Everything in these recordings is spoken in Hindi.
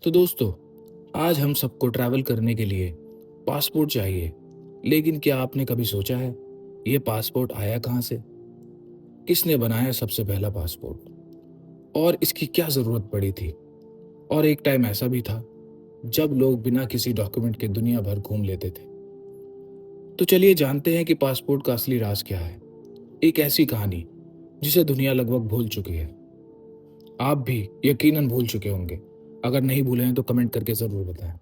तो दोस्तों, आज हम सबको ट्रैवल करने के लिए पासपोर्ट चाहिए। लेकिन क्या आपने कभी सोचा है, ये पासपोर्ट आया कहाँ से? किसने बनाया सबसे पहला पासपोर्ट? और इसकी क्या ज़रूरत पड़ी थी? और एक टाइम ऐसा भी था जब लोग बिना किसी डॉक्यूमेंट के दुनिया भर घूम लेते थे। तो चलिए जानते हैं कि पासपोर्ट का असली राज क्या है। एक ऐसी कहानी जिसे दुनिया लगभग भूल चुकी है। आप भी यकीनन भूल चुके होंगे। अगर नहीं भूले हैं तो कमेंट करके ज़रूर बताएं।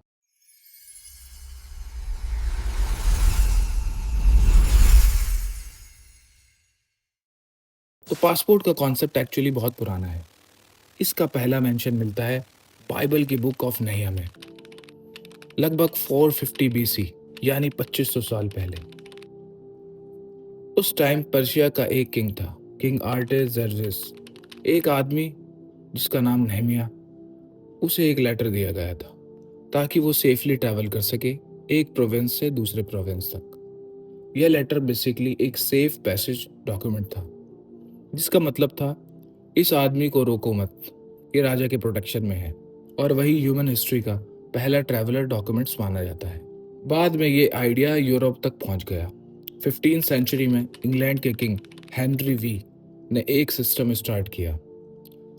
तो पासपोर्ट का कॉन्सेप्ट एक्चुअली बहुत पुराना है। इसका पहला मेंशन मिलता है बाइबल की बुक ऑफ नहमिया में, लगभग 450 बीसी, यानी 2500 साल पहले। उस टाइम पर्शिया का एक किंग था, किंग आर्टेजर्जिस। एक आदमी जिसका नाम नहमिया, उसे एक लेटर दिया गया था ताकि वो सेफली ट्रैवल कर सके एक प्रोविंस से दूसरे प्रोविंस तक। यह लेटर बेसिकली एक सेफ पैसेज डॉक्यूमेंट था, जिसका मतलब था इस आदमी को रोको मत, ये राजा के प्रोटेक्शन में है। और वही ह्यूमन हिस्ट्री का पहला ट्रैवलर डॉक्यूमेंट्स माना जाता है। बाद में ये आइडिया यूरोप तक पहुंच गया। 15th सेंचुरी में इंग्लैंड के किंग हेनरी वी ने एक सिस्टम स्टार्ट किया,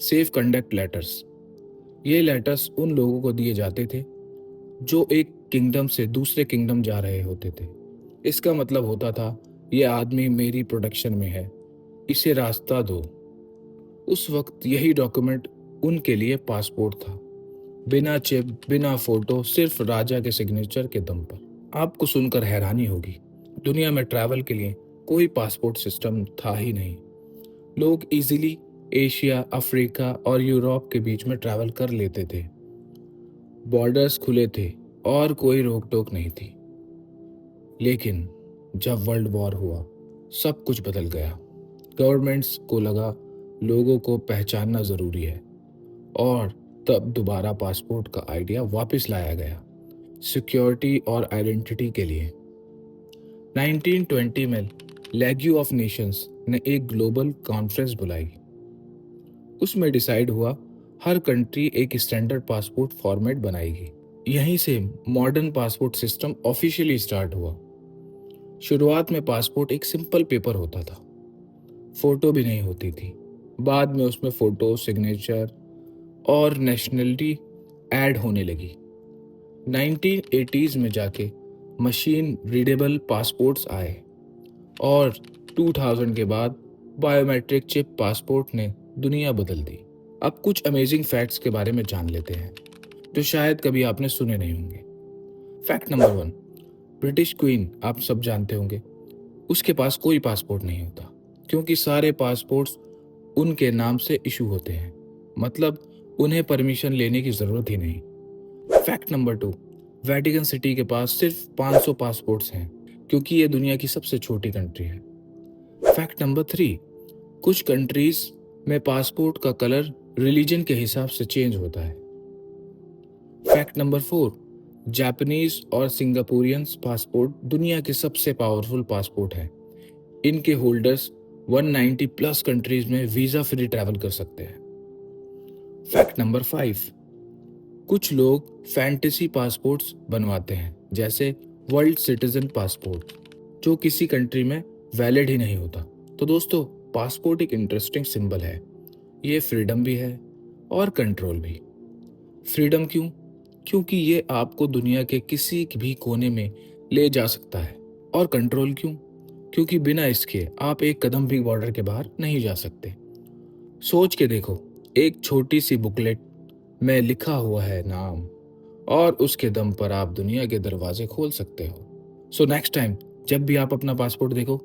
सेफ कंडक्ट लेटर्स। ये लेटर्स उन लोगों को दिए जाते थे जो एक किंगडम से दूसरे किंगडम जा रहे होते थे। इसका मतलब होता था, ये आदमी मेरी प्रोटेक्शन में है, इसे रास्ता दो। उस वक्त यही डॉक्यूमेंट उनके लिए पासपोर्ट था, बिना चिप, बिना फोटो, सिर्फ राजा के सिग्नेचर के दम पर। आपको सुनकर हैरानी होगी, दुनिया में ट्रैवल के लिए कोई पासपोर्ट सिस्टम था ही नहीं। लोग इजीली एशिया, अफ्रीका और यूरोप के बीच में ट्रैवल कर लेते थे। बॉर्डर्स खुले थे और कोई रोक टोक नहीं थी। लेकिन जब वर्ल्ड वॉर हुआ, सब कुछ बदल गया। गवर्नमेंट्स को लगा लोगों को पहचानना ज़रूरी है, और तब दोबारा पासपोर्ट का आइडिया वापस लाया गया, सिक्योरिटी और आइडेंटिटी के लिए। 1920 में लेग्यू ऑफ नेशंस ने एक ग्लोबल कॉन्फ्रेंस बुलाई। उसमें डिसाइड हुआ हर कंट्री एक स्टैंडर्ड पासपोर्ट फॉर्मेट बनाएगी। यहीं से modern passport system officially start हुआ। शुरुआत में पासपोर्ट एक सिंपल पेपर होता था, फोटो भी नहीं होती थी। बाद में उसमें फोटो, सिग्नेचर और नेशनलिटी ऐड होने लगी। 1980s में जाके मशीन रीडेबल पासपोर्ट्स आए, और 2000 के बाद बायोमेट्रिक चिप पासपोर्ट ने दुनिया बदल दी। अब कुछ अमेजिंग फैक्ट्स के बारे में जान लेते हैं जो शायद कभी आपने सुने नहीं होंगे। फैक्ट नंबर 1, ब्रिटिश क्वीन आप सब जानते होंगे, उसके पास कोई पासपोर्ट नहीं होता, क्योंकि सारे पासपोर्ट्स उनके नाम से इशू होते हैं। मतलब उन्हें परमिशन लेने की जरूरत ही नहीं। फैक्ट नंबर 2, वेटिकन सिटी के पास सिर्फ 500 पासपोर्ट्स हैं, क्योंकि ये दुनिया की सबसे छोटी कंट्री है। फैक्ट नंबर 3, कुछ कंट्रीज में पासपोर्ट का कलर रिलीजन के हिसाब से चेंज होता है। फैक्ट नंबर 4, जापानीज और सिंगापुरियंस पासपोर्ट दुनिया के सबसे पावरफुल पासपोर्ट हैं। इनके होल्डर्स 190 प्लस कंट्रीज में वीजा फ्री ट्रैवल कर सकते हैं। फैक्ट नंबर 5, कुछ लोग फैंटेसी पासपोर्ट्स बनवाते हैं, जैसे वर्ल्ड सिटीजन पासपोर्ट, जो किसी कंट्री में वैलिड ही नहीं होता। तो दोस्तों, पासपोर्ट एक इंटरेस्टिंग सिंबल है। ये फ्रीडम भी है और कंट्रोल भी। फ्रीडम क्यों? क्योंकि ये आपको दुनिया के किसी भी कोने में ले जा सकता है। और कंट्रोल क्यों? क्योंकि बिना इसके आप एक कदम भी बॉर्डर के बाहर नहीं जा सकते। सोच के देखो, एक छोटी सी बुकलेट में लिखा हुआ है नाम, और उसके दम पर आप दुनिया के दरवाजे खोल सकते हो। सो नेक्स्ट टाइम जब भी आप अपना पासपोर्ट देखो,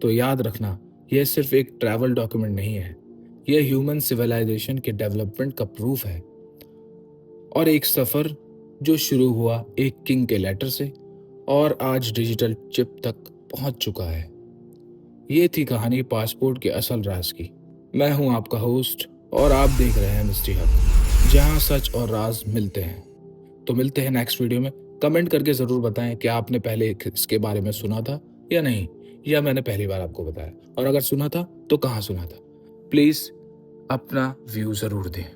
तो याद रखना, यह सिर्फ एक ट्रैवल डॉक्यूमेंट नहीं है, यह ह्यूमन सिविलाइजेशन के डेवलपमेंट का प्रूफ है, और एक सफर जो शुरू हुआ एक किंग के लेटर से और आज डिजिटल चिप तक पहुंच चुका है। ये थी कहानी पासपोर्ट के असल राज की। मैं हूं आपका होस्ट, और आप देख रहे हैं मिस्ट्री हब, जहां सच और राज मिलते हैं। तो मिलते हैं नेक्स्ट वीडियो में। कमेंट करके ज़रूर बताएं कि आपने पहले इसके बारे में सुना था या नहीं, या मैंने पहली बार आपको बताया, और अगर सुना था तो कहाँ सुना था। प्लीज़ अपना व्यू ज़रूर दें।